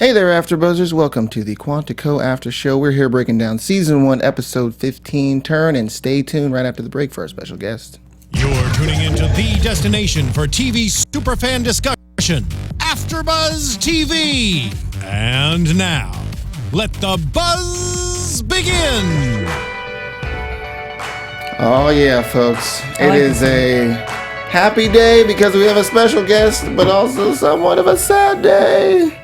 Hey there, AfterBuzzers. Welcome to the Quantico After Show. We're here breaking down Season 1, Episode 15. Turn and stay tuned right after the break for our special guest. You're tuning into the destination for TV superfan discussion, AfterBuzz TV. And now, let the buzz begin. Oh yeah, folks. It is a happy day because we have a special guest, but also somewhat of a sad day.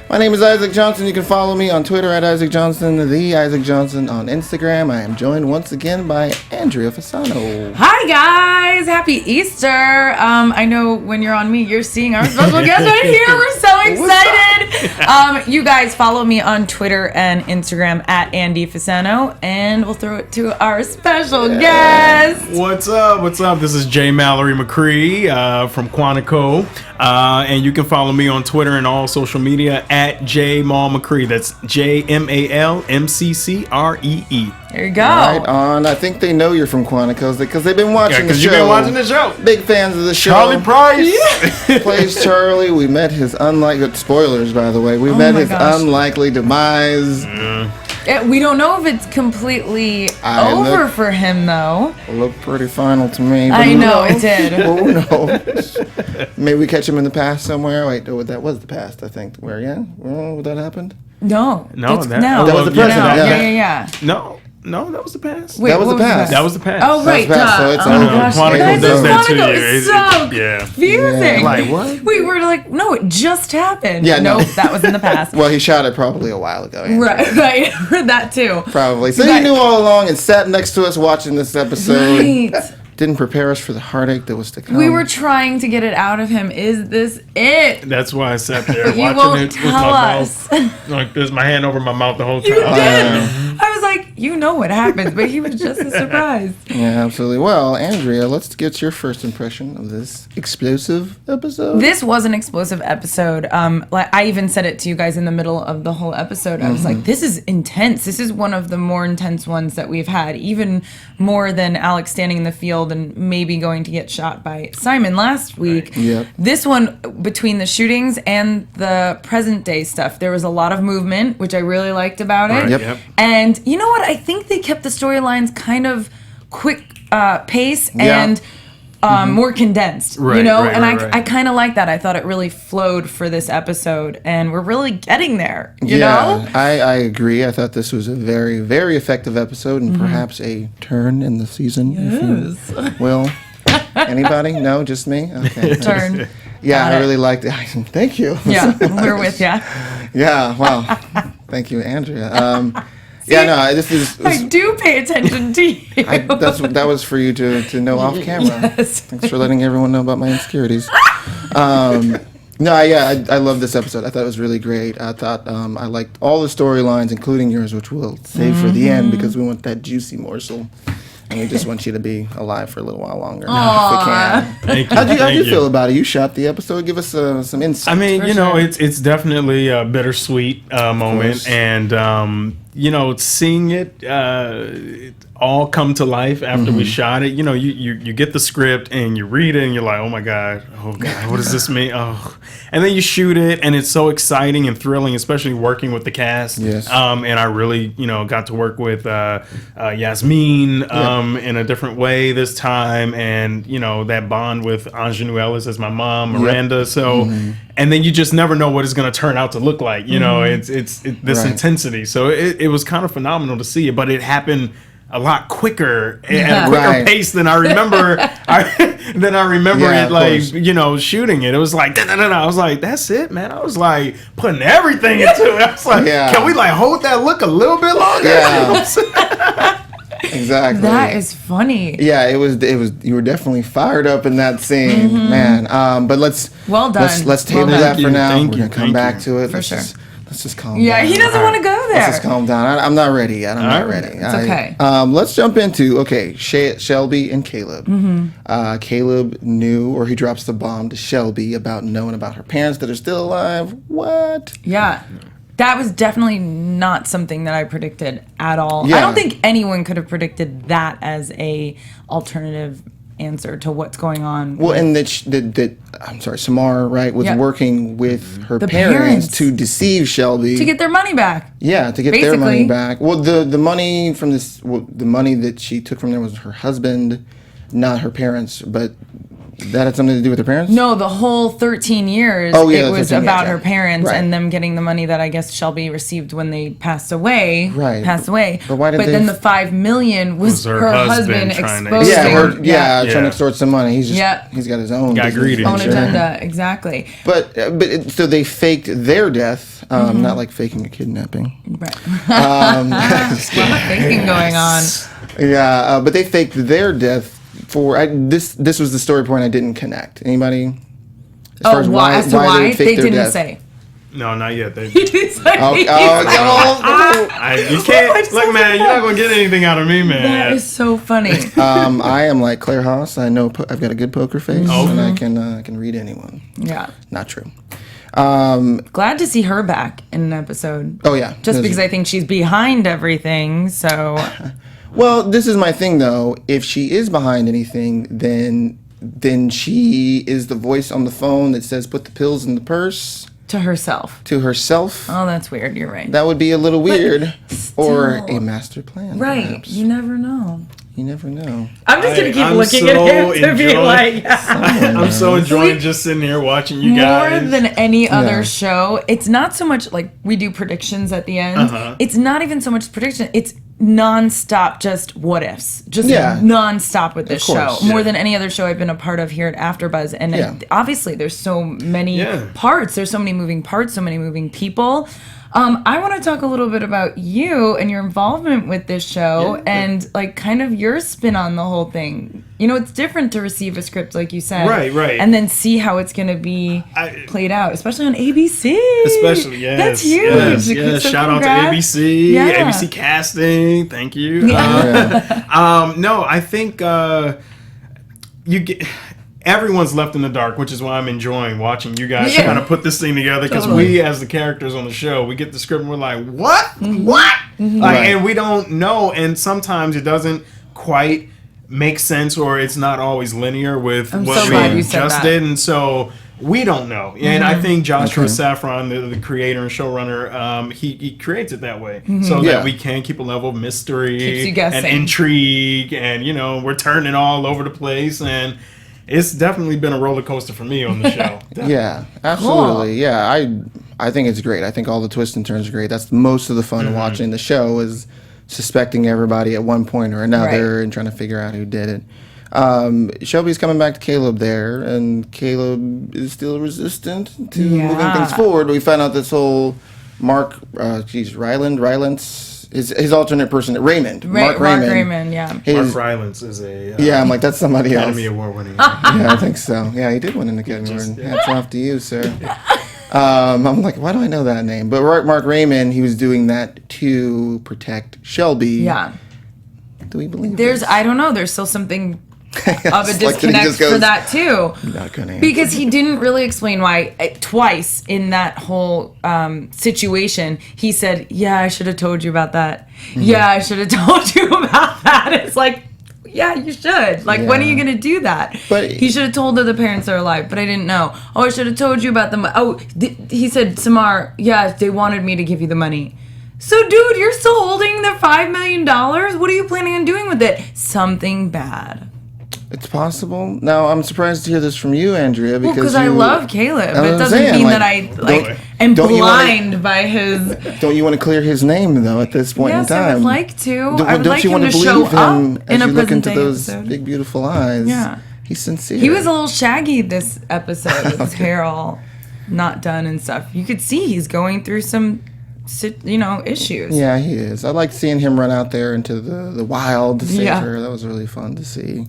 My name is Isaac Johnson. You can follow me on Twitter at Isaac Johnson, the Isaac Johnson on Instagram. I am joined once again by Andrea Fasano. Hi guys, happy Easter. I know when you're on me, you're seeing our special guest right here. We're so excited. You guys follow me on Twitter and Instagram at Andy Fasano, and we'll throw it to our special guest. What's up? What's up? This is Mallory McCree from Quantico. And you can follow me on Twitter and all social media at JMallMcCree. That's JMALMCCREE. There you go. Right on. I think they know you're from Quantico because they've been watching the show. Because you've been watching the show. Big fans of the show. Charlie Price plays Charlie. We met his unlikely, spoilers by the way, we met his unlikely demise. We don't know if it's completely over for him, though. It looked pretty final to me. I know, it did. Who knows? Maybe we catch him in the past somewhere. Wait, that was the past, I think. Where, what that happened? No. That was the present. Yeah. No, that was the past. Wait, that was the past. That was the past. Oh, right. So it's Quantico does that to you. It's so confusing. Like, what? We were like, no, it just happened. Yeah, no. Nope, that was in the past. Well, he shot it probably a while ago. Andrew. Right. That too. Probably. So you knew all along and sat next to us watching this episode. Right. Didn't prepare us for the heartache that was to come. We were trying to get it out of him. Is this it? That's why I sat there You watching won't it with tell my us. mouth like this, my hand over my mouth the whole time. You did. I was like, you know what happens, but he was just as surprised. Yeah, absolutely. Well, Andrea, let's get your first impression of this explosive episode. This was an explosive episode. Like I even said it to you guys in the middle of the whole episode. I was like, this is intense. This is one of the more intense ones that we've had, even more than Alex standing in the field and maybe going to get shot by Simon last week. Right. Yep. This one, between the shootings and the present day stuff, there was a lot of movement, which I really liked about it. Yep. And you know what? I think they kept the storylines kind of quick pace and more condensed, Right, I kind of like that. I thought it really flowed for this episode, and we're really getting there, you know? I agree. I thought this was a very, very effective episode and perhaps a turn in the season, if you will. Anybody? No, just me? Okay. Turn. Yeah, I really liked it. Thank you. Yeah, we're with you. Yeah, wow. Thank you, Andrea. This is... I do pay attention to you. That was for you to know off camera. Yes. Thanks for letting everyone know about my insecurities. I love this episode. I thought it was really great. I thought I liked all the storylines, including yours, which we'll save for the end because we want that juicy morsel. And we just want you to be alive for a little while longer if we can. Thank you. How'd you feel about it? You shot the episd. Give us some insight. I mean, it's definitely a bittersweet moment, and seeing it all come to life after we shot it. You get the script and you read it and you're like, oh god, what does this mean? Oh, and then you shoot it and it's so exciting and thrilling, especially working with the cast. Yes. And I really, got to work with Yasmin in a different way this time, and that bond with Ingenue Ellis as my mom, Miranda. Yep. So, and then you just never know what it's going to turn out to look like. It's this intensity. So it was kind of phenomenal to see it, but it happened a lot quicker at a quicker pace than I remember. Shooting it. It was like I was like, that's it, man. I was like putting everything into it. I was like, can we hold that look a little bit longer? Yeah. Exactly. That is funny. Yeah, it was. You were definitely fired up in that scene, man. But let's table that for now. We're gonna come back to it. For sure. Let's just calm down. Yeah, he doesn't want to go there. Let's just calm down. I'm not ready yet. I'm not ready. It's okay. Let's jump into, Shelby and Caleb. Caleb knew, or he drops the bomb to Shelby about knowing about her parents that are still alive. What? Yeah. That was definitely not something that I predicted at all. Yeah. I don't think anyone could have predicted that as a alternative answer to what's going on. Well, and that I'm sorry, Samar, right, was working with her The parents parents. to deceive Shelby. to get their money back. Yeah, to get their Basically. money back. Well, the money from this, the money that she took from there was her husband, not her parents. But that had something to do with her parents? No, the whole 13 years, Oh, yeah, it the was 13 years, about yeah. her parents Right. and them getting the money that I guess Shelby received when they passed away. Right. Passed away. But why did they- then the $5 million was her husband trying to- exposing. Yeah, trying to Yeah. extort some money. He's just Yeah. he's got his own Got business greedy. own venture. agenda, exactly. So they faked their death, not like faking a kidnapping. Right. Just kidding. Thinking going on. Yeah, but they faked their death for this was the story point I didn't connect. Anybody? As to why? They faked their didn't death? say. No, not yet. They, He's like, Oh, he's you can't. Look, man, you're not gonna get anything out of me, man. that is so funny. I am like Claire Haas. I know I've got a good poker face, and I can read anyone. Yeah. Not true. Glad to see her back in an episode. Oh yeah, Just because I think she's behind everything, so... Well, this is my thing though. If she is behind anything, then she is the voice on the phone that says put the pills in the purse To herself. to herself. Oh, that's weird. You're right. That would be a little weird, or still. a master plan. Right. Perhaps. You never know. You never know. I'm just going to keep I'm looking so at him to be enjoying- like... I'm so enjoying just sitting here watching you guys. More than any other Yeah. show, it's not so much like we do predictions at the end. Uh-huh. It's not even so much prediction. It's nonstop, just what ifs. Just Yeah. nonstop with this show. course. More Yeah. than any other show I've been a part of here at AfterBuzz. And Yeah. obviously, there's so many Yeah. parts. There's so many moving parts. So many moving people. I want to talk a little bit about you and your involvement with this show and like kind of your spin on the whole thing. You know, it's different to receive a script like you said. Right. And then see how it's going to be played out, especially on ABC. Especially, yes. That's huge. Yes. So Shout congrats. out to ABC, Yeah. ABC casting. Thank you. Yeah. No, I think you get. Everyone's left in the dark, which is why I'm enjoying watching you guys Yeah. kind of put this thing together. Because Totally. we, as the characters on the show, we get the script and we're like, "What? Mm-hmm. What?" Like, Right. and we don't know. And sometimes it doesn't quite make sense, or it's not always linear with I'm what so glad we you said just that. did. And so we don't know. And I think Joshua Okay. Safran, the creator and showrunner, he creates it that way Mm-hmm. so Yeah. that we can keep a level of mystery Keeps you guessing. and intrigue, and we're turning all over the place, and it's definitely been a roller coaster for me on the show. Yeah, absolutely. Yeah, I think it's great. I think all the twists and turns are great. That's most of the fun of watching the show is suspecting everybody at one point or another Right. and trying to figure out who did it. Shelby's coming back to Caleb there, and Caleb is still resistant to moving things forward. We found out this whole Rylance, his alternate person, Raymond. Mark Raymond. Yeah. Mark His, Rylance is a yeah, I'm like, that's somebody else. Academy Award winning. Yeah, I think so. Yeah, he did win an Academy Award. Hats off to you, sir. I'm like, why do I know that name? But Mark Raymond, he was doing that to protect Shelby. Yeah. Do we believe There's, this? I don't know, there's still something of a It's like that he disconnect just for goes, that too. Not gonna answer. Because he didn't really explain why. Twice in that whole situation, he said, "Yeah, I should have told you about that. Mm-hmm. Yeah, I should have told you about that." It's like, yeah, you should. Like, when are you Yeah. gonna do that? But- he should have told that the parents are alive, but I didn't know. Oh, I should have told you about them. Oh, he said, Samar, yeah, they wanted me to give you the money. So, dude, you're still holding the $5 million? What are you planning on doing with it? Something bad. It's possible. Now, I'm surprised to hear this from you, Andrea, Well, because because I love Caleb. That's what It I'm doesn't saying, mean like, that I don't- am don't you wanna- blind by his. Don't you want to clear his name, though, at this point Yes, in time? I would like to. Don't, I would don't like you him want to to show believe him up as in a you look into present-day those episode. big, beautiful eyes? Yeah. He's sincere. He was a little shaggy this episode with his hair all not done and stuff. You could see he's going through some, issues. Yeah, he is. I liked seeing him run out there into the wild to save Yeah. her. That was really fun to see.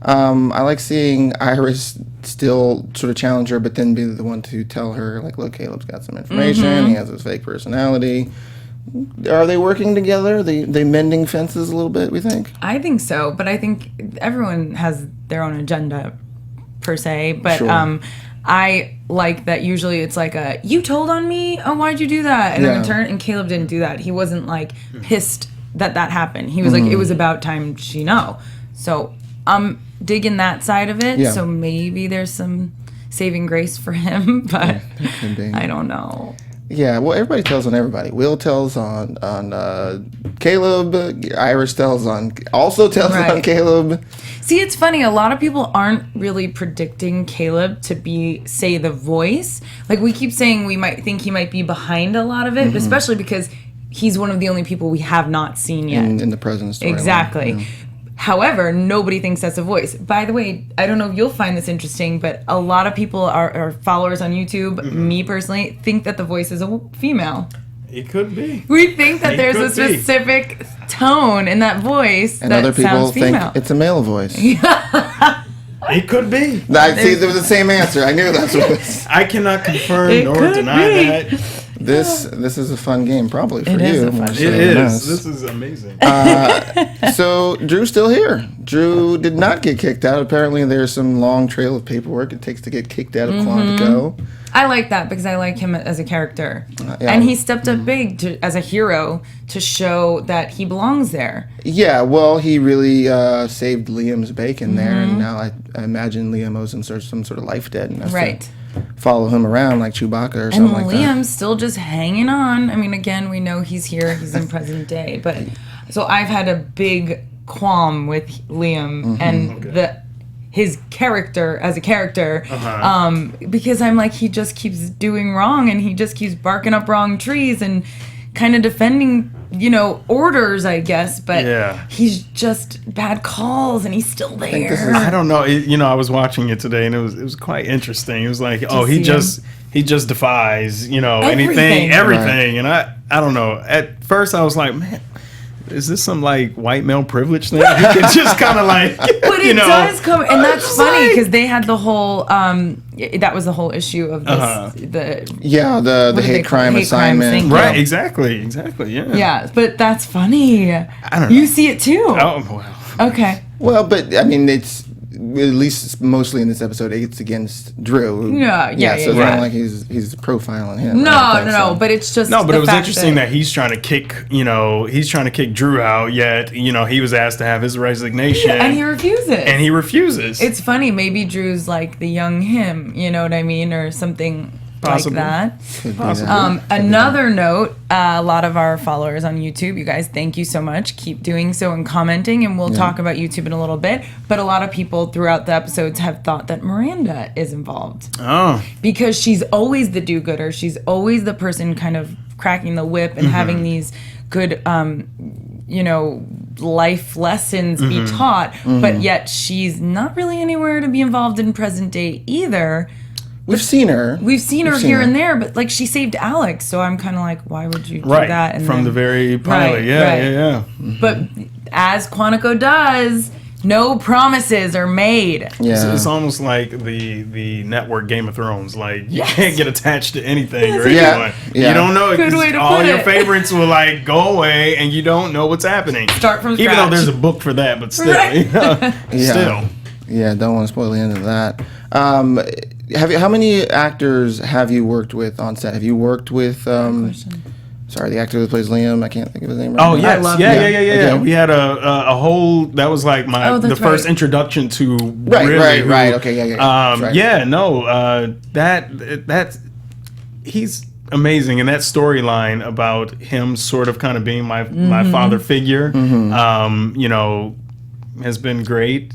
I like seeing Iris still sort of challenge her, but then be the one to tell her, like, look, Caleb's got some information. Mm-hmm. He has his fake personality. Are they working together? They mending fences a little bit, we think? I think so, but I think everyone has their own agenda, per se. But Sure. I like that usually it's like you told on me? Oh, why'd you do that? And Yeah. in return, and Caleb didn't do that. He wasn't like pissed that happened. He was like, it was about time she know. So digging that side of it. Yeah. So maybe there's some saving grace for him, but could be. I don't know. Yeah, well, everybody tells on everybody. Will tells on Caleb. Iris tells on Right. Caleb. See, it's funny. A lot of people aren't really predicting Caleb to be, say, the voice. Like, we keep saying we might think he might be behind a lot of it, especially because he's one of the only people we have not seen yet. In the present story. Exactly. Yeah. However, nobody thinks that's a voice. By the way, I don't know if you'll find this interesting, but a lot of people are followers on YouTube, me personally, think that the voice is a female. It could be. We think that It there's a could be. specific tone in that voice And that other people sounds think female. it's a male voice. It could be. I see. There was the same answer. I knew that's what it was. I cannot confirm It nor could deny be. that. This is a fun game, probably for It you. is a more fun so It than is. us. This is amazing. So Drew's still here. Drew did not get kicked out. Apparently, there's some long trail of paperwork it takes to get kicked out of Quantico. I like that because I like him as a character. Yeah. And he stepped up big as a hero to show that he belongs there. Yeah, well, he really saved Liam's bacon there, and now I imagine Liam owes him some sort of life debt, and has to Right. follow him around like Chewbacca or And something like that. Liam's still just hanging on. I mean, again, we know he's here. He's in present day. But so I've had a big qualm with Liam and his character as a character because I'm like, he just keeps doing wrong and he just keeps barking up wrong trees and kind of defending, orders, I guess. But Yeah. he's just bad calls and he's still think this there. is- I don't know. I was watching it today, and it was quite interesting. It was like, see he just defies, Everything. everything. And I don't know. At first, I was like, man, is this some like white male privilege thing? You can just kind of like, But it does come, and that's funny because they had the whole. That was the whole issue of this. Yeah, the What did they hate call it? crime Hate crime assignment. thing. right? Yeah. Exactly. Yeah. Yeah, but that's funny. I don't know. You see it too. Oh well. Okay. Well, but I mean, it's at least mostly in this episode, it's against Drew. Yeah. So it's yeah. not like he's profiling him. No, I don't think no, so. but it's just No, but the it was fact interesting that he's trying to kick Drew out. Yet, he was asked to have his resignation, and he refuses. and he refuses. It's funny. Maybe Drew's like the young him. You know what I mean, or something Possible. like that. Could be Possible. that. Another note, a lot of our followers on YouTube, you guys, thank you so much. Keep doing so and commenting, and we'll talk about YouTube in a little bit. But a lot of people throughout the episodes have thought that Miranda is involved oh, because she's always the do-gooder. She's always the person kind of cracking the whip and having these good, life lessons be taught. But yet she's not really anywhere to be involved in present day either. We've seen her. We've seen her here and there, but like she saved Alex, so I'm kind of like, why would you do right. that? And From then- the very pilot. Right, Yeah. But as Quantico does, no promises are made. Yeah. It's almost like the network Game of Thrones. Like you can't get attached to anything or Yeah. anyone. Yeah. You don't know. Good way to all put your it. favorites will like go away, and you don't know what's happening. Start from Even though scratch. there's a book for that, but still, Right. Yeah. Yeah, don't want to spoil the end of that. How many actors have you worked with on set? Have you worked with sorry, the actor that plays Liam? I can't think of his name right Oh now. yes, love yeah. Okay. We had a whole that was like Oh, the that's first right. introduction to Right, really right. Okay, yeah. That's right. Yeah, no, that's he's amazing, and that storyline about him sort of kind of being my father figure, has been great.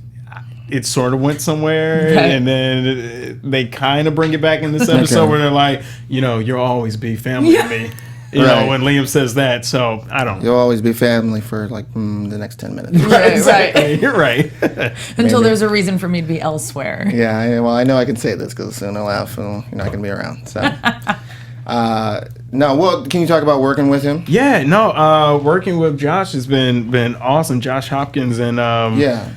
It sort of went somewhere, Right. and then they kind of bring it back in this episode where they're like, you'll always be family to me. Right. When Liam says that, so I don't. You'll always be family for like the next 10 minutes. Right, Exactly. You're right. Until there's a reason for me to be elsewhere. Yeah, I know I can say this because soon I'll laugh and you're not going to be around. So, no, well, can you talk about working with him? Yeah, no, working with Josh has been awesome. Josh Hopkins and Yeah.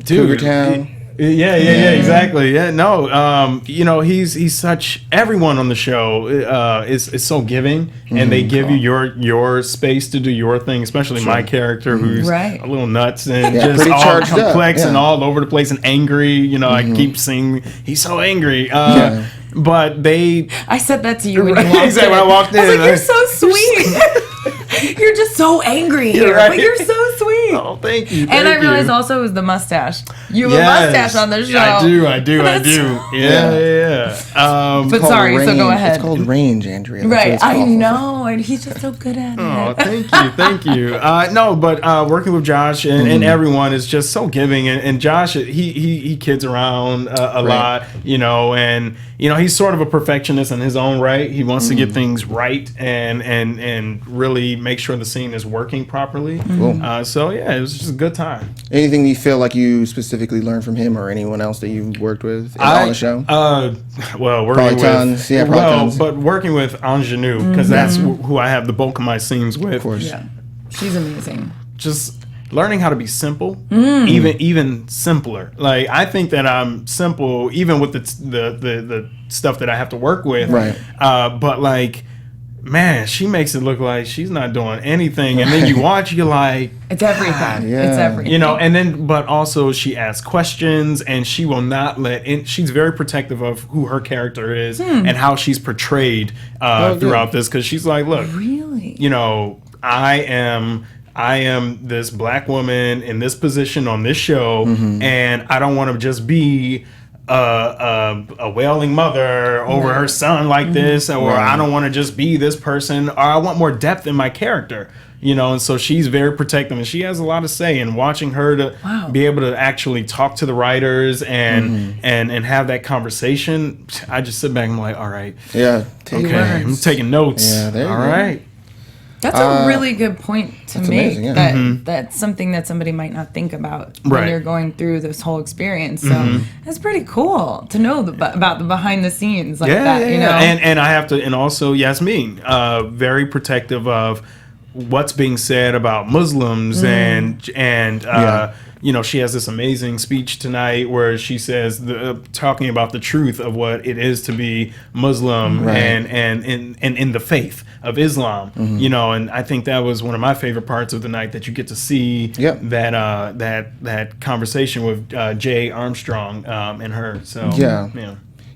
dude, Cougar Town. Yeah, exactly. Yeah, no, he's such. Everyone on the show is so giving, and they give you your space to do your thing. Especially my character, who's Right. a little nuts and Yeah, just pretty all charged up, complex and yeah. all over the place and angry. I keep seeing he's so angry. Yeah. But they. I said that to you when you Right, walked exactly, in. when I walked I was in, like, you're so sweet. You're just so angry here, right. but you're so sweet. Oh, thank you. And I realized you. also it was the mustache. You have a mustache on the show. I do. Yeah. But sorry, so go ahead. It's called range, Andrea. That's what Right, it's I called. know, and he's just so good at it. Oh, thank you. No, but working with Josh and everyone is just so giving, and Josh, he kids around a lot, and he's sort of a perfectionist in his own right. He wants to get things right and really make sure the scene is working properly. Cool. So yeah, it was just a good time. Anything you feel like you specifically learned from him or anyone else that you worked with on the show? Well, Probably tons. Yeah, probably tons. But working with Ingenue, because that's who I have the bulk of my scenes with. Of course. Yeah, she's amazing. Just learning how to be simple, even simpler. Like, I think that I'm simple even with the stuff that I have to work with. Right. But like, man, she makes it look like she's not doing anything, and then you watch, you're like, It's everything. yeah. It's everything. and then, but also she asks questions, and she will not let in. She's very protective of who her character is and how she's portrayed throughout this, because she's like, look, Really? I am this black woman in this position on this show, and I don't want to just be a wailing mother over her son like this, or I don't want to just be this person, or I want more depth in my character, and so she's very protective, and she has a lot to say. And watching her to be able to actually talk to the writers and have that conversation, I just sit back and I'm like, all right, Yeah. I'm taking notes. Yeah, there you all go. right. That's a really good point to make. amazing, yeah. That's something that somebody might not think about when Right. you're going through this whole experience. So that's pretty cool to know about the behind the scenes like that. And I have to, and also Yasmin, very protective of what's being said about Muslims, and she has this amazing speech tonight where she says, talking about the truth of what it is to be Muslim and in the faith of Islam, and I think that was one of my favorite parts of the night, that you get to see that conversation with Jay Armstrong and her. So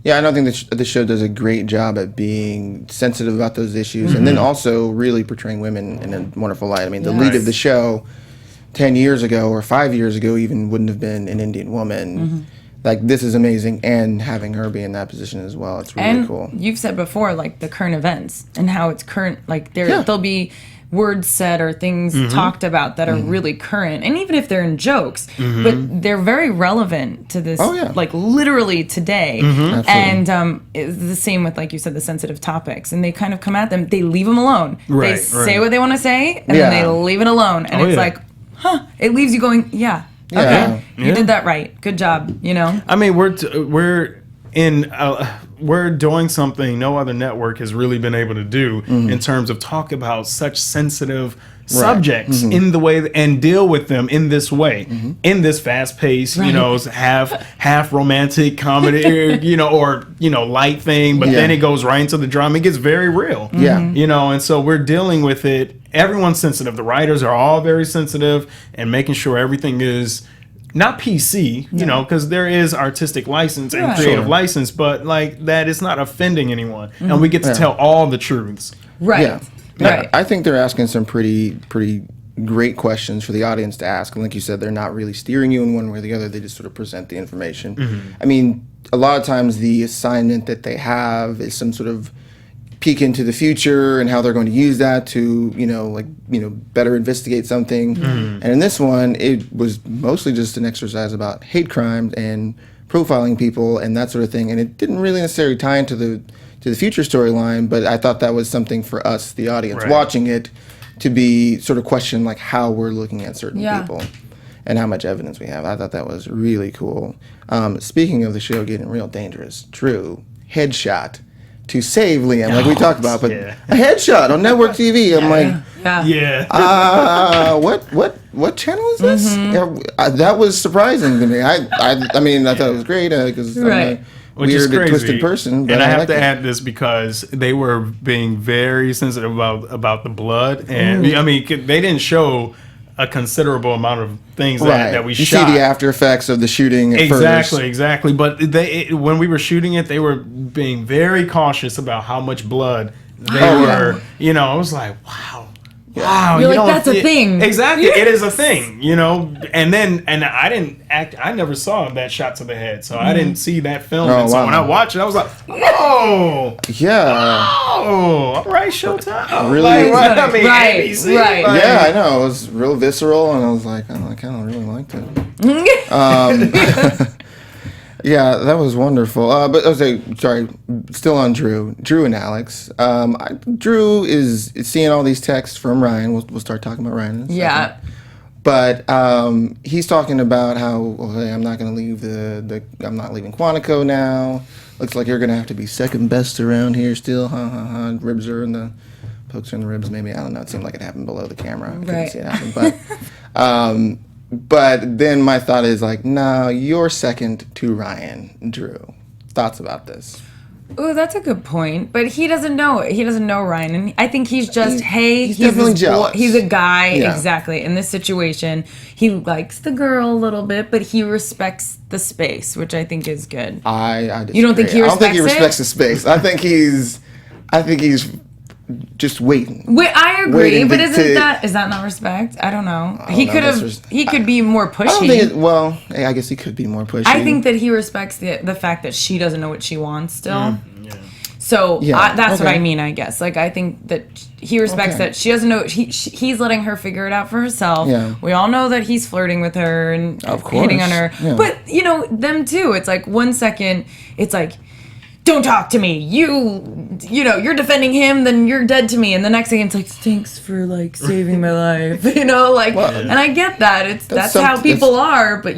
Yeah, I don't think the show does a great job at being sensitive about those issues, and then also really portraying women in a wonderful light. I mean, the lead of the show 10 years ago or 5 years ago even wouldn't have been an Indian woman. Like, this is amazing, and having her be in that position as well, it's really cool. You've said before, like, the current events and how it's current, like there'll be words said or things talked about that are really current, and even if they're in jokes, but they're very relevant to this, like literally today. And it's the same with, like you said, the sensitive topics, and they kind of come at them, they leave them alone. They say what they want to say, and then they leave it alone, and it's like, it leaves you going, okay, you did that right, good job, I mean, we're doing something no other network has really been able to do in terms of talk about such sensitive subjects in the way and deal with them in this way, in this fast-paced, half romantic comedy, or light thing, but then it goes right into the drama. It gets very real, and so we're dealing with it. Everyone's sensitive. The writers are all very sensitive, and making sure everything is not PC, because there is artistic license and creative license, but like that is not offending anyone, and we get to tell all the truths. Right. I think they're asking some pretty great questions for the audience to ask, and like you said, they're not really steering you in one way or the other. They just sort of present the information. I mean, a lot of times the assignment that they have is some sort of peek into the future and how they're going to use that to, better investigate something. And in this one, it was mostly just an exercise about hate crimes and profiling people and that sort of thing. And it didn't really necessarily tie into the future storyline, but I thought that was something for us, the audience, watching it, to be sort of question like how we're looking at certain people and how much evidence we have. I thought that was really cool. Speaking of the show getting real dangerous, Drew, headshot to save Liam, like we talked about, but a headshot on network TV. I'm like, what channel is this? That was surprising to me. I mean, I thought it was great because I'm a weird and twisted person. But and I have to add this because they were being very sensitive about the blood, and I mean, they didn't show a considerable amount of things that we shot. You see the after effects of the shooting at first. Exactly. But when we were shooting it, they were being very cautious about how much blood they were. I was like, wow. wow, You're like, that's a thing. Exactly, it is a thing, you know. And I never saw that shot to the head, so I didn't see that film. Oh, and so wow. when I watched it, I was like, oh, Yeah. all right, Showtime. Really? Like, I mean, Right, ABC, right. like- Yeah, I know. It was real visceral, and I was like, oh, I kind of really liked it. Yeah, that was wonderful. But sorry, still on Drew and Alex. Drew is seeing all these texts from Ryan. We'll start talking about Ryan in a second. Yeah. But he's talking about how, okay, I'm not going to leave I'm not leaving Quantico now. Looks like you're going to have to be second best around here still. Ribs are in the pokes are in the ribs. Maybe, I don't know. It seemed like it happened below the camera. I couldn't see it happen, but then my thought is like, no, you're second to Ryan. Drew, thoughts about this? Oh, that's a good point. But he doesn't know it. He doesn't know Ryan. And I think he's just, he's definitely this jealous. He's a guy, Yeah. exactly. In this situation, he likes the girl a little bit, but he respects the space, which I think is good. I disagree. You don't think he I don't think he respects respects the space. I think he's just waiting. Wait, I agree, Waiting but is that not respect? I don't know. He know, could that's have. just- He could be more pushy. I don't think I guess he could be more pushy. I think that he respects the fact that she doesn't know what she wants still. So Yeah, that's what okay. I mean, I guess. Like, I think that he respects Okay. that she doesn't know. He's letting her figure it out for herself. Yeah. We all know that he's flirting with her and Of course, hitting on her. yeah. But, them too. It's like 1 second, it's like, don't talk to me. You're defending him, then you're dead to me. And the next thing it's like, thanks for saving my life. And I get that. That's how people are, but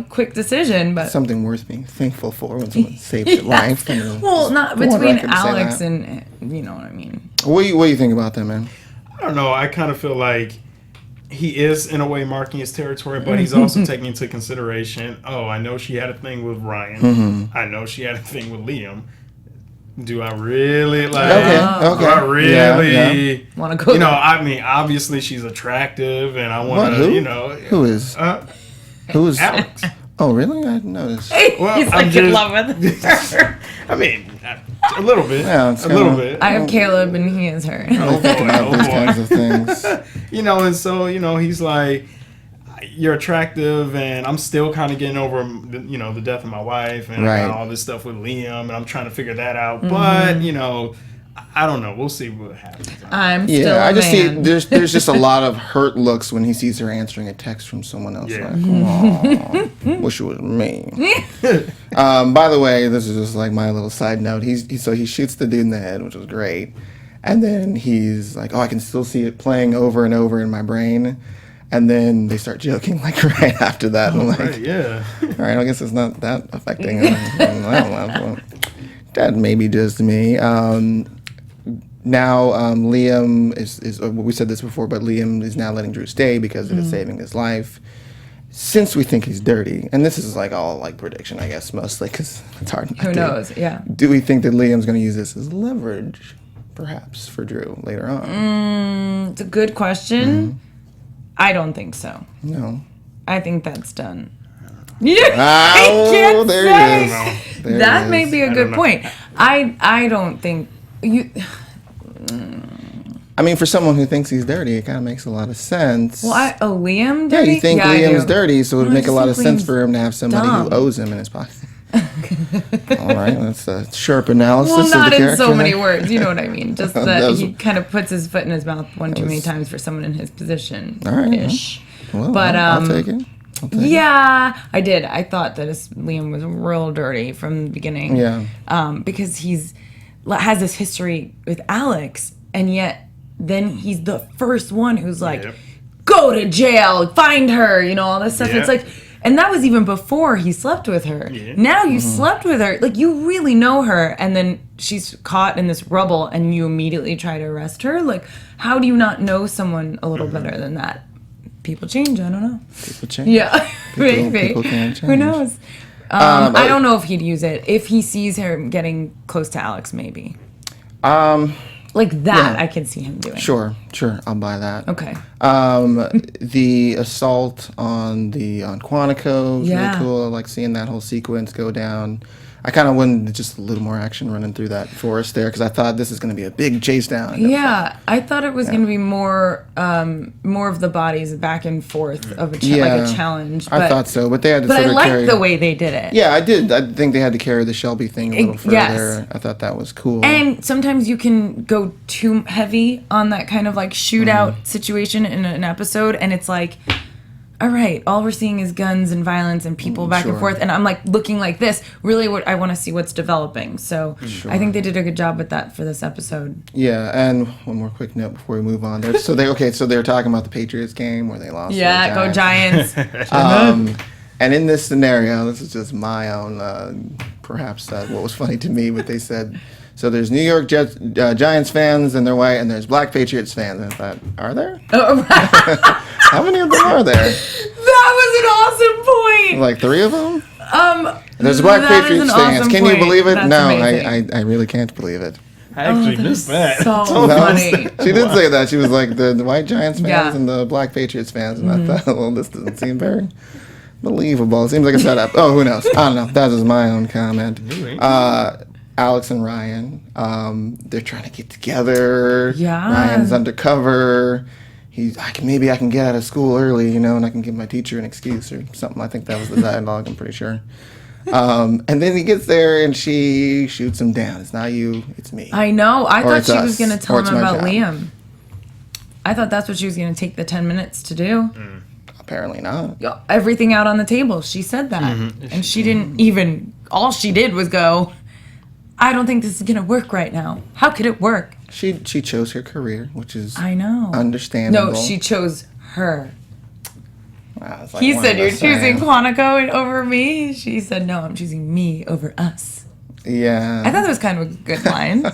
quick decision. But something worth being thankful for when someone saves your life. well, not go on between record and say Alex that. and you know what I mean. What do you think about that, man? I don't know. I kind of feel like he is, in a way, marking his territory, but he's also taking into consideration, I know she had a thing with Ryan. Mm-hmm. I know she had a thing with Liam. Do I really like? Okay. Do I really? Yeah. Want to go? I mean, obviously she's attractive, and I want What? to, Who is? Who is? Alex. Oh, really? I didn't notice. Well, He's I'm in just- love with her. I mean, a little bit. Yeah, it's a little kinda- bit. I have Caleb and he is her. Oh boy, About these kinds of things. and so he's like, you're attractive, and I'm still kind of getting over the death of my wife, and I got Right. all this stuff with Liam, and I'm trying to figure that out. Mm-hmm. But I don't know. We'll see what happens. I'm still Yeah, a I just see man. there's just a lot of hurt looks when he sees her answering a text from someone else. Yeah. Like, aw, wish it was me. By the way, this is just like my little side note. He shoots the dude in the head, which was great, and then he's like, I can still see it playing over and over in my brain. And then they start joking like right after that. And I'm like, Right, yeah. all right, I guess it's not that affecting. I don't know. That may be just me. Now Liam is we said this before, but Liam is now letting Drew stay because it is saving his life. Since we think he's dirty, and this is all prediction, I guess, mostly because it's hard. Who knows? Yeah. Do we think that Liam's going to use this as leverage, perhaps, for Drew later on? It's a good question. I don't think so. No. I think that's done. Yeah, I Oh, can't there say. it is. There That it may is. be a I good don't know. point. I don't think you. I mean, for someone who thinks he's dirty, it kind of makes a lot of sense. Well, Liam. Yeah, Dirty? you think I Liam's do. dirty, so it would Well, I make a lot of just think sense for him to have somebody dumb. who owes him in his pocket. All right, that's a sharp analysis Well, of not the in character. so many there. words. You know what I mean? Just that That was- he kind of puts his foot in his mouth one too many was- times for someone in his position. All right, Ish. Well, But, I'll take it. I'll take it. Yeah, I did. I thought that Liam was real dirty from the beginning. Yeah. Because has this history with Alex, and yet then he's the first one who's like, Yep. go to jail, find her, all this stuff. Yeah. It's like, and that was even before he slept with her. Yeah. Now you Mm-hmm. slept with her, like you really know her, and then she's caught in this rubble, and you immediately try to arrest her. Like, how do you not know someone a little better than that? People change. I don't know. People change. Yeah, maybe. people can Who change. knows? I don't know if he'd use it. If he sees her getting close to Alex, maybe. Like that, yeah. I can see him doing. Sure, I'll buy that. Okay. The assault on Quantico was Yeah. really cool. I like seeing that whole sequence go down. I kind of wanted just a little more action running through that forest there because I thought this is going to be a big chase down. Yeah, I thought it was going to be more of the bodies back and forth of like a challenge. I thought so, but they had to sort I of liked the way they did it. Yeah, I did. I think they had to carry the Shelby thing a little further. Yes. I thought that was cool. And sometimes you can go too heavy on that kind of like shootout situation in an episode, and it's like, all right, all we're seeing is guns and violence and people back and forth, and I'm like looking like this. Really, what I want to see what's developing. So I think they did a good job with that for this episode. Yeah, and one more quick note before we move on. So they're talking about the Patriots game where they lost. Yeah, go Giants. And in this scenario, this is just my own, perhaps what was funny to me, but they said, so there's New York Giants fans and they're white, and there's black Patriots fans. And I thought, are there? Oh, right. How many of them are there? That was an awesome point. Like 3 of them? There's black Patriots fans. Awesome Can point. you believe it? That's no, amazing. I really can't believe it. I actually missed that. So funny. She did say that. She was like the white Giants fans Yeah. and the black Patriots fans. And I thought, well, this doesn't seem very believable. It seems like a setup. Oh, who knows? I don't know. That was my own comment. Alex and Ryan, they're trying to get together. Yeah. Ryan's undercover. Maybe I can get out of school early, and I can give my teacher an excuse or something. I think that was the dialogue, I'm pretty sure. And then he gets there and she shoots him down. It's not you, it's me. I know. I thought it's she us, was going to tell or him it's my about job. Liam. I thought that's what she was going to take the 10 minutes to do. Apparently not. Everything out on the table. She said that. And she didn't even, all she did was go, I don't think this is going to work right now. How could it work? She chose her career, which is I know. understandable. No, she chose her. Wow, it's like He one said, of you're us choosing saying- Quantico over me? She said, no, I'm choosing me over us. Yeah. I thought that was kind of a good line.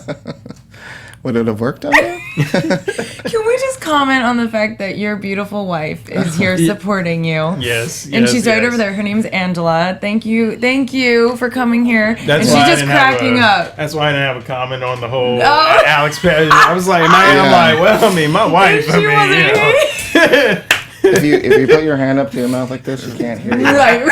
Would it have worked on you? Can we just comment on the fact that your beautiful wife is here supporting you? Yes. And she's right over there. Her name's Angela. Thank you for coming here. That's and why she's just cracking up. That's why I didn't have a comment on the whole Alex Perry. I was like, my wife. She wasn't If you put your hand up to your mouth like this, you can't hear you. Right.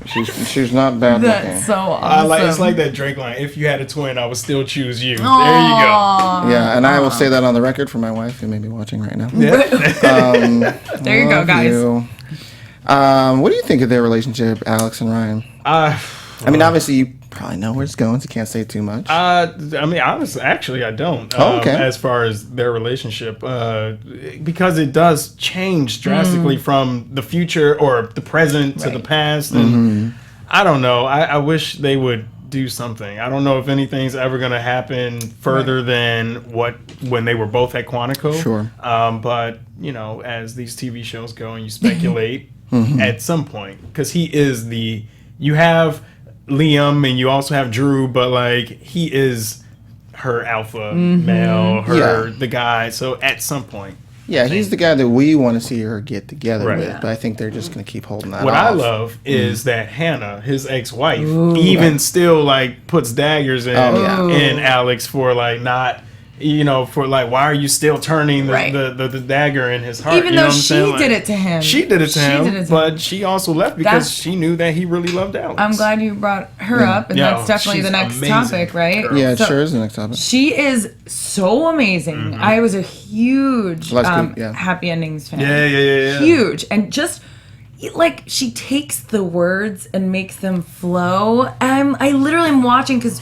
She's not bad looking. That's so awesome. It's like that Drake line. If you had a twin, I would still choose you. Aww. There you go. Yeah, and I will say that on the record for my wife, who may be watching right now. There you go, guys. You. What do you think of their relationship, Alex and Ryan? I mean, obviously, you probably know where it's going, so you can't say too much. Honestly, actually, I don't. Okay. As far as their relationship, because it does change drastically from the future or the present to the past, and I don't know. I wish they would do something. I don't know if anything's ever going to happen further than when they were both at Quantico. Sure. But as these TV shows go, and you speculate at some point, because you have Liam and you also have Drew, but like he is her alpha male, the guy. So at some point, he's the guy that we want to see her get together Right. with, but I think they're just going to keep holding that what off. I love is that Hannah, his ex-wife, even still like puts daggers in Alex for like not. For like, why are you still turning the dagger in his heart? Even though she did it to him. She did it to him, but she also left because she knew that he really loved Alex. I'm glad you brought her up, and that's definitely the she's next amazing. topic, right? Yeah, it sure is the next topic. She is so amazing. I was a huge Happy Endings fan. Yeah. Huge. And just like she takes the words and makes them flow. I literally am watching because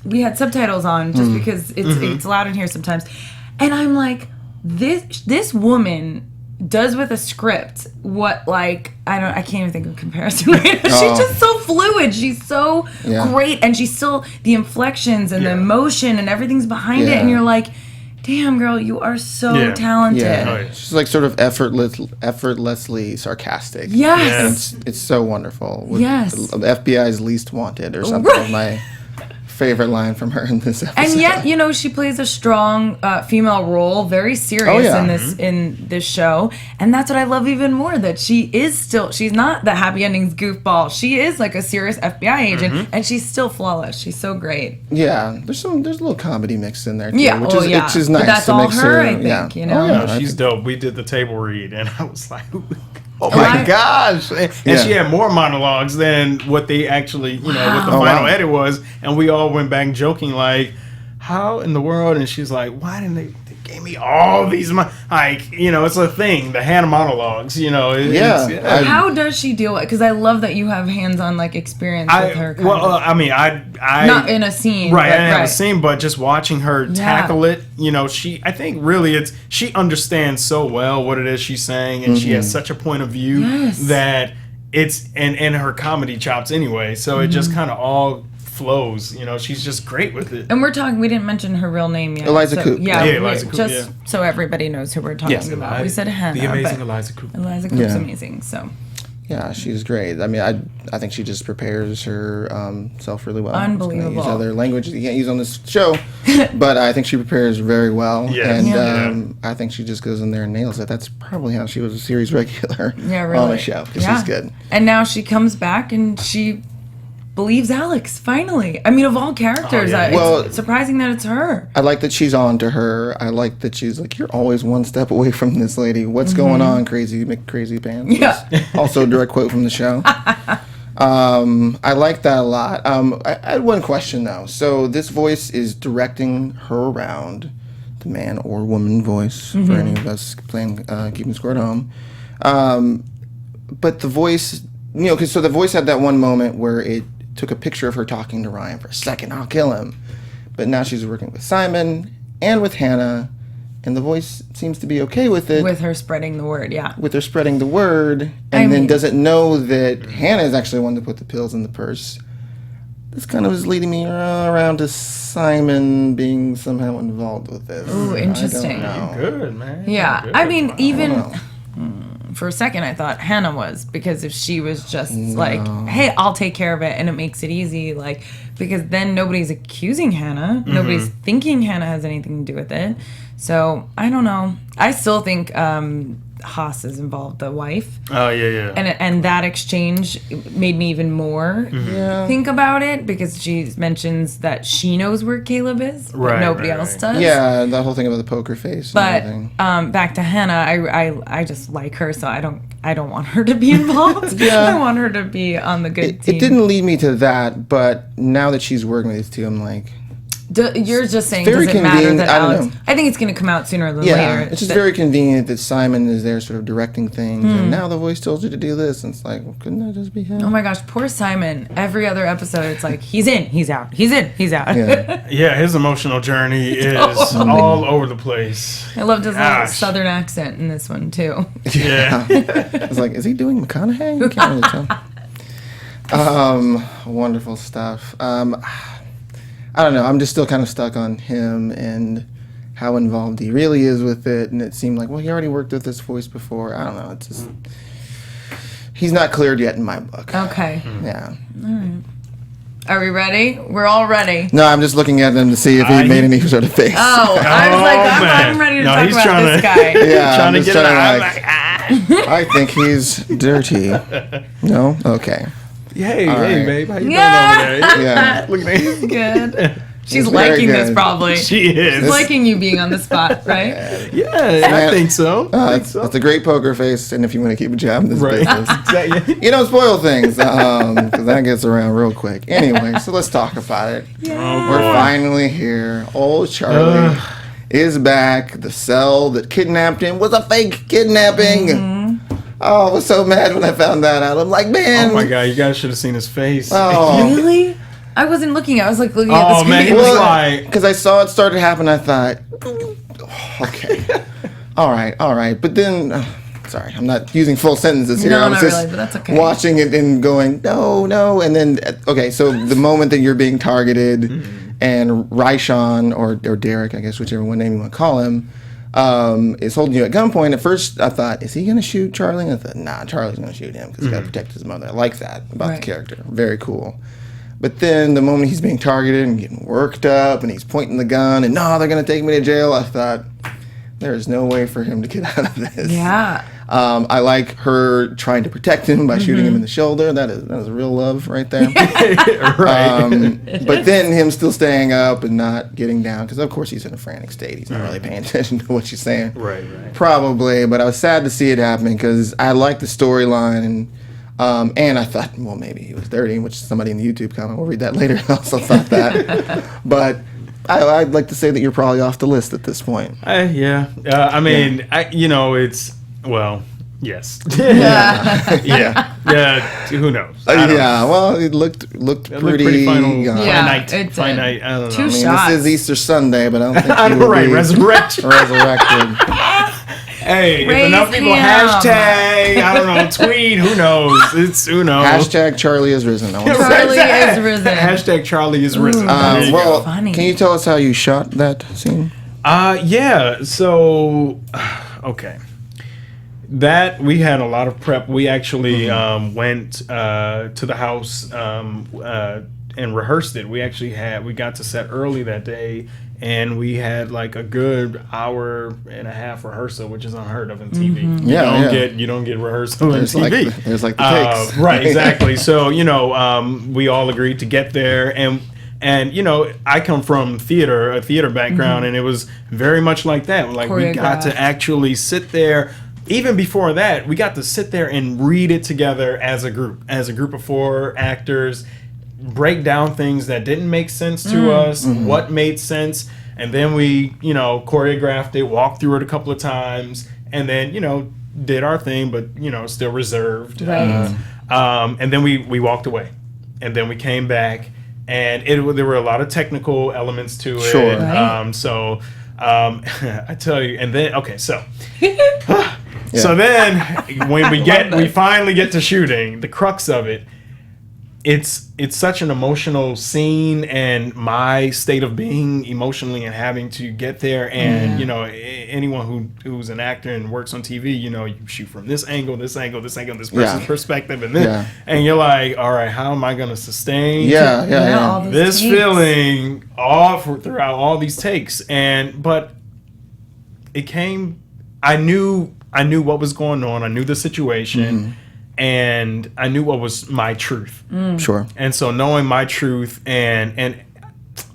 we had subtitles on just because it's loud in here sometimes, and I'm like, this woman does with a script what I can't even think of a comparison right now. She's just so fluid. She's so great, and she's still the inflections and the emotion and everything's behind it, and you're like, damn girl, you are so talented. Yeah. She's like sort of effortlessly sarcastic. Yes. And it's so wonderful. Yes. The FBI's least wanted or something of my favorite line from her in this episode. And yet, she plays a strong female role, very serious in this show, and that's what I love even more. That she's not the happy endings goofball. She is like a serious FBI agent, and she's still flawless. She's so great. Yeah, there's a little comedy mixed in there too, which is nice. But that's to all mix her, her, I think. Oh, yeah, she's dope. We did the table read, and I was like, Oh my gosh! And she had more monologues than what they actually, what the final edit was. And we all went back joking like, how in the world? And she's like, why didn't they gave me all these, it's a thing, the Hannah monologues, How does she deal with it? Because I love that you have hands-on, experience with her. I not in a scene. Right, I didn't have a scene, but just watching her tackle it, I think really she understands so well what it is she's saying, and she has such a point of view that it's, and her comedy chops anyway, so it just kind of all flows. She's just great with it. And we didn't mention her real name yet. Eliza Coupe. Eliza Coupe. Just so everybody knows who we're talking about. We said Hannah. The amazing Eliza Coupe. Eliza Coupe's amazing, so. Yeah, she's great. I mean, I think she just prepares her self really well. Unbelievable. Use other languages you can't use on this show, but I think she prepares very well. Yes. And I think she just goes in there and nails it. That's probably how she was a series regular on the show. She's good. And now she comes back and she believes Alex, finally. I mean, of all characters, it's surprising that it's her. I like that she's on to her. I like that she's like, you're always one step away from this lady. What's going on, crazy McCrazy Pants? Yeah. Also a direct quote from the show. I like that a lot. I had one question, though. So this voice is directing her around, the man or woman voice, for any of us playing Keeping Score at Home. But the voice, so the voice had that one moment where it took a picture of her talking to Ryan for a second. I'll kill him. But now she's working with Simon and with Hannah, and the voice seems to be okay with it. With her spreading the word, yeah. With her spreading the word, and then doesn't know that Hannah is actually the one to put the pills in the purse. This kind of is leading me around to Simon being somehow involved with this. Ooh, interesting. I don't know. Good, man. Yeah, I mean, even... For a second, I thought Hannah was, because if she was just like, hey, I'll take care of it, and it makes it easy, because then nobody's accusing Hannah. Nobody's thinking Hannah has anything to do with it. So, I don't know. I still think Haas is involved, the wife. Oh, yeah. And that exchange made me even more think about it, because she mentions that she knows where Caleb is, but nobody else does. Yeah, the whole thing about the poker face. But back to Hannah, I just like her, so I don't want her to be involved. I want her to be on the good team. It didn't lead me to that, but now that she's working with these two, I'm like... You're just saying, does it matter that Alex... I think it's going to come out sooner than later. It's just very convenient that Simon is there sort of directing things, and now the voice told you to do this, and it's like, well, couldn't that just be him? Oh my gosh, poor Simon. Every other episode, it's like, he's in, he's out. He's in, he's out. Yeah, his emotional journey is all over the place. I loved his little southern accent in this one, too. Yeah. I was like, is he doing McConaughey? I can't really tell. Wonderful stuff. I don't know. I'm just still kind of stuck on him and how involved he really is with it. And it seemed like, well, he already worked with this voice before. I don't know. It's just... He's not cleared yet in my book. Okay. Yeah. All right. Are we ready? We're all ready. No, I'm just looking at him to see if he made any sort of face. Oh, I was like, I'm ready to talk about this guy. Yeah, trying to get it out. I think he's dirty. No? Okay. Hey, right. babe, how you doing over there? Yeah. Look at me. He's good. She's very liking good. this probably. She is. She's liking you being on the spot, right? Yeah, I think so. It's a great poker face, and if you want to keep a job in this business, Exactly. you don't spoil things, because that gets around real quick. Anyway, so let's talk about it. Yeah. We're finally here. Old Charlie is back. The cell that kidnapped him was a fake kidnapping. Oh, I was so mad when I found that out. I'm like, man. Oh my God, you guys should have seen his face. Oh. Really? I wasn't looking. I was like looking at the screen. Man, he was like... Because I saw it start to happen, I thought, okay. All right. But then, sorry, I'm not using full sentences here. No, I was not just really, but that's okay. watching it and going, no. And then, okay, so the moment that you're being targeted and Raishan, or Derek, I guess, whichever one name you want to call him, is holding you at gunpoint. At first, I thought, is he going to shoot Charlie? And I thought, nah, Charlie's going to shoot him because he's got to protect his mother. I like that about the character. Very cool. But then the moment he's being targeted and getting worked up and he's pointing the gun and, no, they're going to take me to jail, I thought, there is no way for him to get out of this. Yeah. I like her trying to protect him by shooting him in the shoulder. That is real love right there. Right. But then him still staying up and not getting down, because of course he's in a frantic state. He's not really paying attention to what she's saying. Right. Probably, but I was sad to see it happening because I liked the storyline, and I thought, well, maybe he was dirty, which somebody in the YouTube comment will read that later. Also thought that, but I'd like to say that you're probably off the list at this point. Yeah. I mean, it's yes. Yeah. Who knows? Well, it looked pretty final. Yeah, finite. I don't know. Two I mean, shots. this is Easter Sunday, but I don't think I you know, will right? be Resurrected. Hey, Raise if enough people him. hashtag, I don't know, tweet, who knows? Who knows? Hashtag Charlie is risen. I want to say. Charlie is risen. Hashtag Charlie is risen. There you go. Well, Funny. can you tell us how you shot that scene? Yeah. So, okay. That we had a lot of prep. We actually went to the house and rehearsed it. We got to set early that day, and we had like a good hour and a half rehearsal, which is unheard of in TV. You don't get rehearsal in TV. There's like the takes. Right, exactly. So we all agreed to get there, and I come from a theater background, and it was very much like that. Like we got to actually sit there. Even before that, we got to sit there and read it together as a group of 4 actors, break down things that didn't make sense to us, what made sense, and then we, choreographed it, walked through it a couple of times, and then, did our thing, but, still reserved. Right. And then we walked away, and then we came back, and there were a lot of technical elements to it. Sure. Right. I tell you, and then, okay, so... So then, when we finally get to shooting, the crux of it, it's such an emotional scene, and my state of being emotionally and having to get there, and anyone who's an actor and works on TV, you shoot from this angle, this person's perspective, and then and you're like, all right, how am I going to sustain this feeling throughout all these takes? But it came. I knew what was going on. I knew the situation, and I knew what was my truth. Sure. And so knowing my truth, and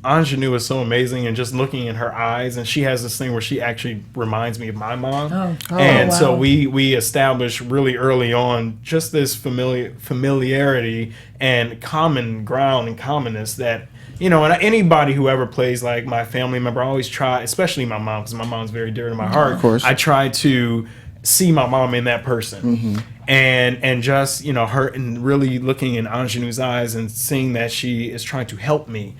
Ingenue is so amazing, and just looking in her eyes, and she has this thing where she actually reminds me of my mom. So we established really early on just this familiarity and common ground and commonness that. And anybody who ever plays like my family member, I always try, especially my mom, because my mom's very dear to my heart. Of course. I try to see my mom in that person, and just her, and really looking in Ingenue's eyes and seeing that she is trying to help me,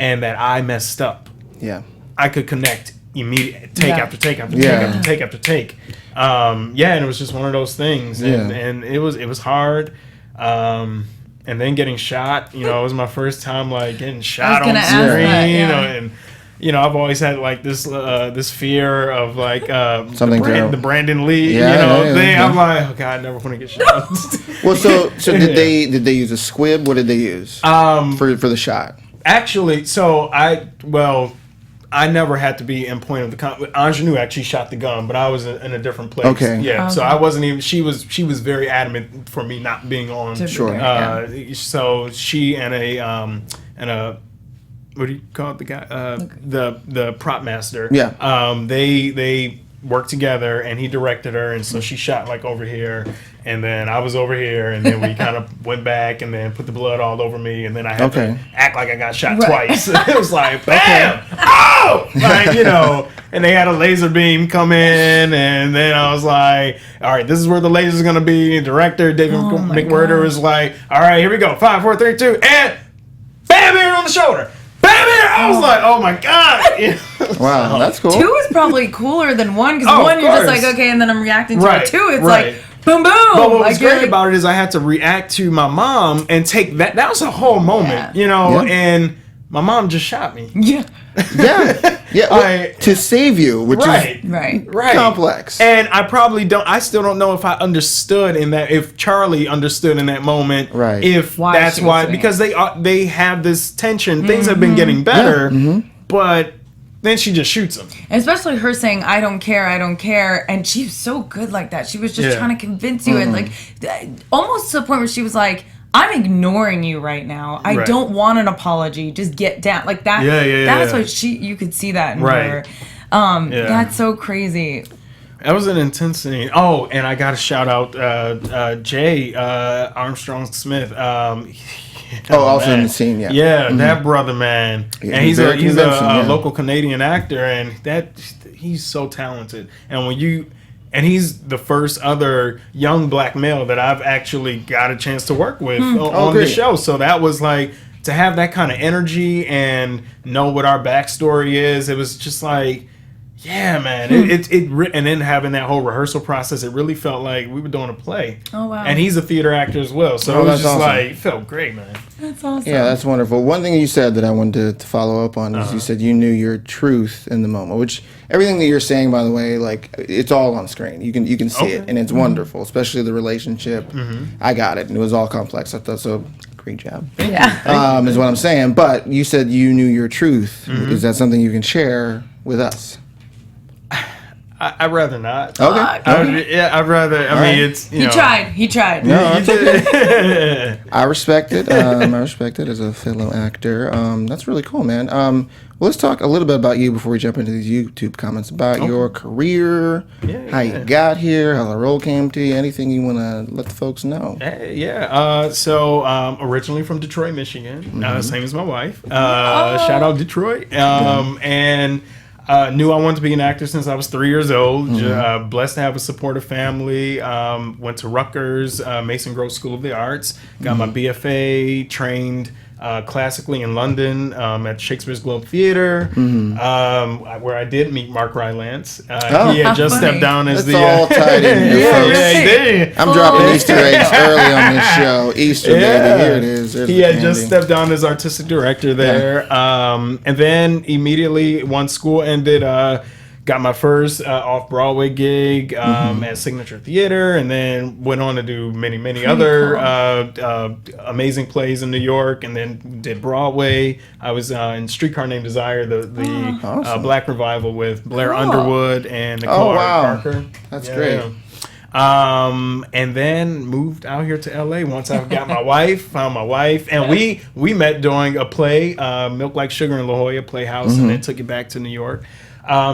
and that I messed up. Yeah, I could connect immediately, take after take after take after take after take. And it was just one of those things, and it was hard. And then getting shot, it was my first time like getting shot on screen, and I've always had like this fear of like the Brandon Lee thing. I'm like, oh God, I never want to get shot. Well, so did they use a squib? What did they use for the shot? Actually, I never had to be in point of the Ingenue actually shot the gun, but I was in a different place. Okay. Yeah. So I wasn't even. She was very adamant for me not being on. Sure. So she and a what do you call it? The guy. The prop master. Yeah. They worked together, and he directed her, and so she shot like over here, and then I was over here, and then we kind of went back, and then put the blood all over me, and then I had to act like I got shot twice. It was like, bam, and they had a laser beam come in, and then I was like, all right, this is where the laser's gonna be. Director David McWhirter was like, all right, here we go, 5, 4, 3, 2, and bam, here on the shoulder. I was like, oh my God. Wow, that's cool. 2 is probably cooler than 1, because 1 you're just like, okay, and then I'm reacting to it. 2, it's like, boom, boom. But what was great about it is I had to react to my mom and take that. That was a whole moment, and my mom just shot me. Yeah. Well, to save you, which is right. complex. And I still don't know if I understood if Charlie understood in that moment, if that's why, because they have this tension. Things have been getting better, but then she just shoots him. And especially her saying, I don't care. And she's so good like that. She was just trying to convince you. And like, almost to the point where she was like, I'm ignoring you right now. I don't want an apology. Just get down. Like that. That's what you could see that in her. That's so crazy. That was an intense scene. Oh, and I got to shout out Jay Armstrong Smith. Also in the scene, that brother, man. Yeah, and he's a local Canadian actor, and he's so talented. And he's the first other young black male that I've actually got a chance to work with on the show. So that was like, to have that kind of energy and know what our backstory is, it was just like, yeah, man. And then having that whole rehearsal process, it really felt like we were doing a play. Oh, wow. And he's a theater actor as well. So it was just like, it felt great, man. That's awesome. Yeah, that's wonderful. One thing you said that I wanted to follow up on is you said you knew your truth in the moment, which everything that you're saying, by the way, like, it's all on screen. You can see it, and it's wonderful, especially the relationship. I got it, and it was all complex. I thought so. Great job. Yeah. Is what I'm saying. But you said you knew your truth. Is that something you can share with us? I'd rather not. Okay. I'd rather. I mean, it's He tried. No, it's okay. I respect it. I respect it as a fellow actor. That's really cool, man. Well, let's talk a little bit about you before we jump into these YouTube comments about your career, how you got here, how the role came to you, anything you want to let the folks know. So originally from Detroit, Michigan. Same as my wife. Shout out Detroit. And knew I wanted to be an actor since I was 3 years old. Blessed to have a supportive family. Went to Rutgers, Mason Grove School of the Arts. Got my BFA, trained classically in London at Shakespeare's Globe Theater, where I did meet Mark Rylance. He had just stepped down as It's all tied in. He did. I'm dropping Easter eggs early on this show. Easter, baby. Here it is. There's he had just stepped down as artistic director there. And then immediately, once school ended, got my first off-Broadway gig at Signature Theater, and then went on to do many other amazing plays in New York, and then did Broadway. I was in Streetcar Named Desire, the awesome. Black revival with Blair Underwood and Nicole Parker. That's great. And then moved out here to LA once I got my wife, found my wife, and we met doing a play, Milk Like Sugar in La Jolla Playhouse, and then took it back to New York.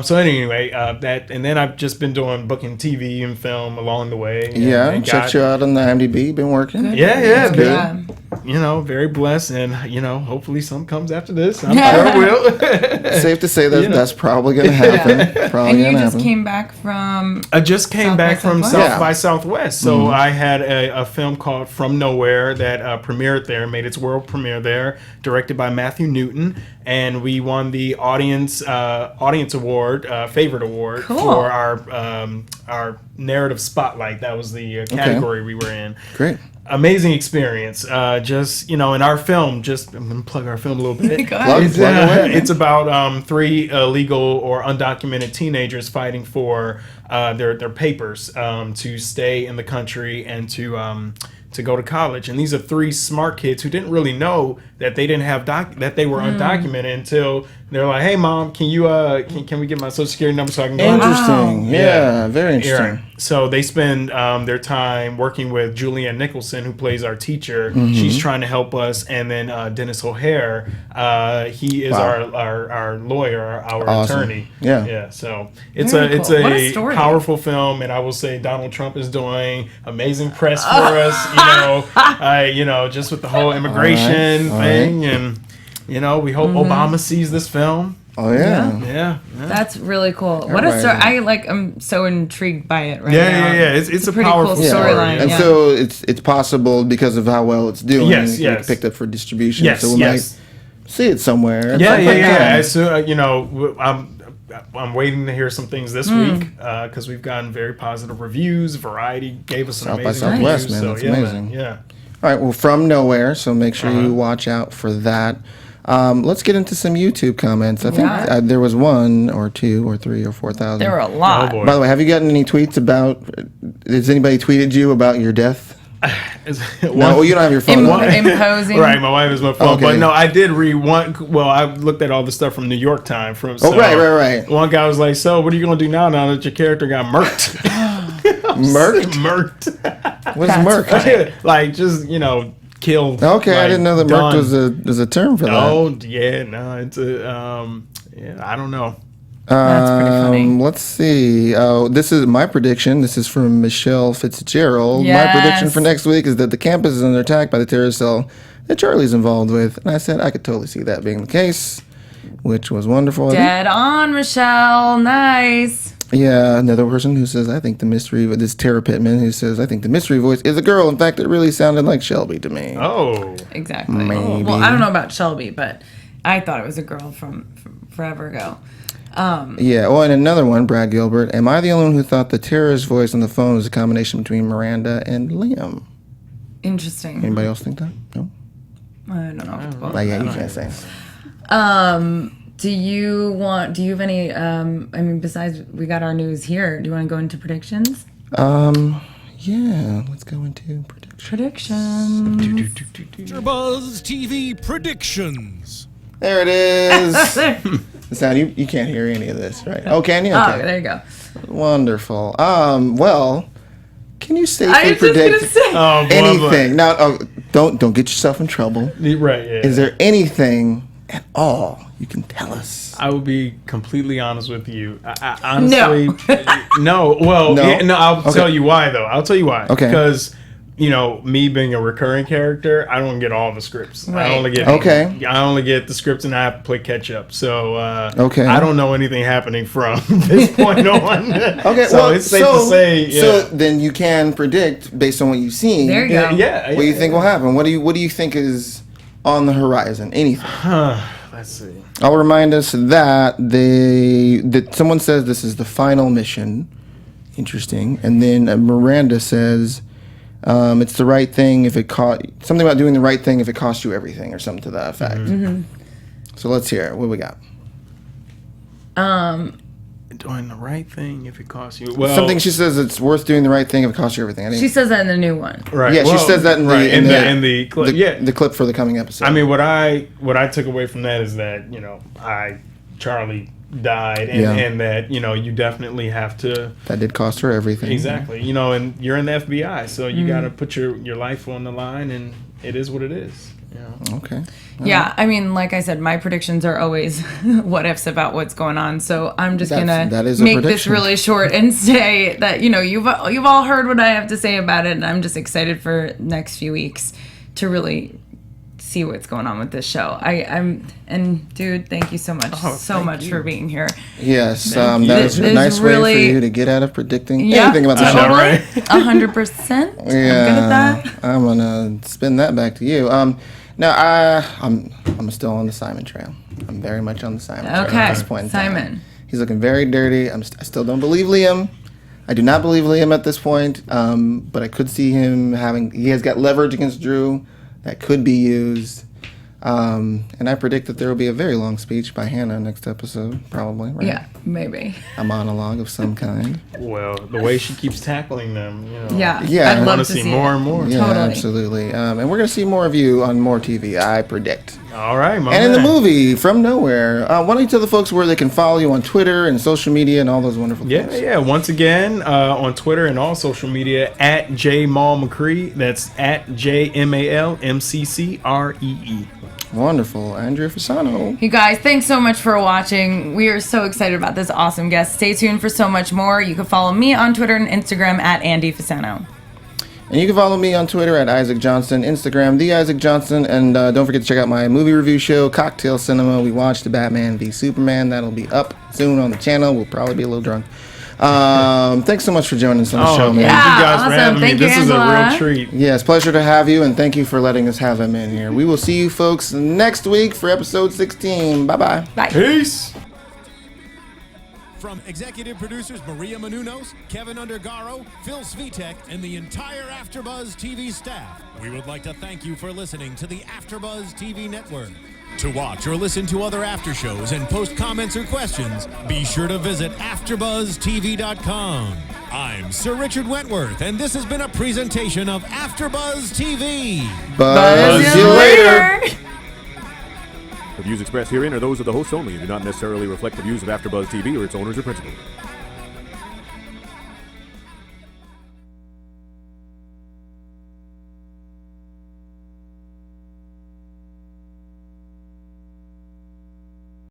So anyway, and then I've just been booking TV and film along the way. And checked you out on the IMDb. Been working. Good. Yeah, good. Yeah. Very blessed, and hopefully something comes after this. I'm sure it will. Safe to say that that's probably gonna happen. And you just came back from. I just came back from South by Southwest. So I had a film called From Nowhere that premiered there, made its world premiere there, directed by Matthew Newton, and we won the audience award, favorite award for our narrative spotlight. That was the category we were in. Great. Amazing experience. In our film, I'm gonna plug our film a little bit. It's about three illegal or undocumented teenagers fighting for their papers to stay in the country and to go to college. And these are three smart kids who didn't really know that they didn't have that they were undocumented until they're like, "Hey, Mom, can you can we get my social security number so I can go?" Interesting. Yeah, very interesting. So they spend their time working with Julianne Nicholson, who plays our teacher. She's trying to help us, and then Dennis O'Hare, he is our lawyer, our attorney. Yeah. So it's a powerful film, and I will say Donald Trump is doing amazing press for us. Just with the whole immigration thing, and we hope Obama sees this film. Oh yeah. Yeah. That's really cool. What a story! I'm so intrigued by it right now. Yeah. It's a pretty powerful cool storyline. And so it's possible because of how well it's doing. Yes. It's picked up for distribution. Yes. So we might see it somewhere. Yeah. So I'm waiting to hear some things this week because we've gotten very positive reviews. Variety gave us an amazing South by Southwest, reviews. man. That's amazing. Yeah. All right. Well, From Nowhere. So make sure you watch out for that. Let's get into some YouTube comments. I think there was 1 or 2 or 3 or 4,000. There were a lot. Oh, boy. By the way, have you gotten any tweets about? Has anybody tweeted you about your death? No, you don't have your phone. Imposing. Right, my wife is my phone. Okay. But no, I did read one. Well, I looked at all the stuff from New York Times. Right. One guy was like, "So, what are you gonna do now that your character got murked?" Murked? What is murked? Like, just kill. Okay, like, I didn't know that murked was a term for that. Oh, yeah, no, it's a I don't know. That's pretty funny. Let's see. Oh, this is my prediction. This is from Michelle Fitzgerald. Yes. My prediction for next week is that the campus is under attack by the terrorist cell that Charlie's involved with. And I said I could totally see that being the case, which was wonderful. Dead on, Michelle. Nice. Yeah, another person who says, I think the mystery, this Tara Pittman, who says, I think the mystery voice is a girl. In fact, it really sounded like Shelby to me. Oh. Exactly. Maybe. Well, I don't know about Shelby, but I thought it was a girl from forever ago. Yeah. Oh, and another one, Brad Gilbert. Am I the only one who thought the terrorist voice on the phone was a combination between Miranda and Liam? Interesting. Anybody else think that? No? I don't know. Like, yeah, you can't say. Do you have any, besides we got our news here, do you want to go into predictions? Yeah, let's go into Predictions. AfterBuzz TV predictions. There it is. The sound, you can't hear any of this, right? Oh, can you? Okay. Oh, there you go. Wonderful. Well, can you I safely was just predict gonna say. Oh, anything? Now, don't get yourself in trouble. Right, yeah. Is there anything at all you can tell us? I will be completely honest with you. I honestly, no. Well, No? yeah, I'll tell you why though. I'll tell you why. Okay. Because me being a recurring character, I don't get all the scripts. Right. I only get I only get the scripts, and I have to play catch up. So Okay. I don't know anything happening from this point on. Okay, so it's safe to say. Yeah. So then you can predict based on what you've seen. There you go. Yeah. What do you think will happen? What do you think is on the horizon? Anything? Let's see. I'll remind us that someone says this is the final mission. Interesting. And then Miranda says it's the right thing if it something about doing the right thing if it costs you everything or something to that effect. Mm-hmm. So let's hear it. What we got? Doing the right thing if it costs you. Well, Something she says it's worth doing the right thing if it costs you everything. She says that in the new one. right. Yeah, she says that in the clip. the clip for the coming episode. I mean, what I took away from that is that Charlie died, and that you definitely have to. That did cost her everything. Exactly, and you're in the FBI, so you got to put your life on the line, and it is what it is. Okay. Yeah, I mean, like I said, my predictions are always what ifs about what's going on. So I'm just gonna that is a make this prediction. really short and say that you've all heard what I have to say about it, and I'm just excited for next few weeks to really see what's going on with this show. And dude, thank you so much, for being here. Yes, that is a nice way for you to get out of predicting anything about the show. Right? 100%. Yeah, I'm good at that. I'm gonna spin that back to you. Now I'm still on the Simon trail. I'm very much on the Simon trail at this point in time. Simon. He's looking very dirty. I still don't believe Liam. I do not believe Liam at this point. But I could see him he has got leverage against Drew that could be used. And I predict that there will be a very long speech by Hannah next episode, probably. Right? Yeah, maybe. A monologue of some kind. Well, the way she keeps tackling them, Yeah, Yeah, I'd I love want to to see more and more. Yeah, Totally. absolutely. And we're going to see more of you on more TV, I predict. All right, my And in the man. movie, From Nowhere, why don't you tell the folks where they can follow you on Twitter and social media and all those wonderful things? Yeah. Once again, on Twitter and all social media, at @JMallMcCree. That's at JMALMCCREE. Wonderful. Andrea Fasano. You guys, thanks so much for watching. We are so excited about this awesome guest. Stay tuned for so much more. You can follow me on Twitter and Instagram at Andy Fasano. And you can follow me on Twitter at Isaac Johnson, Instagram, The Isaac Johnson, and don't forget to check out my movie review show, Cocktail Cinema. We watched the Batman v Superman. That'll be up soon on the channel. We'll probably be a little drunk. Thanks so much for joining us on the show, man. Thank you guys awesome. for having Thank me. you, This is a Angela. real treat. Yes, pleasure to have you, and thank you for letting us have him in here. We will see you folks next week for episode 16. Bye-bye. Bye. Peace. From executive producers Maria Menounos, Kevin Undergaro, Phil Svitek, and the entire AfterBuzz TV staff, we would like to thank you for listening to the AfterBuzz TV network. To watch or listen to other after shows and post comments or questions, be sure to visit AfterBuzzTV.com. I'm Sir Richard Wentworth, and this has been a presentation of AfterBuzz TV. Buzz you later. The views expressed herein are those of the hosts only and do not necessarily reflect the views of AfterBuzz TV or its owners or principals.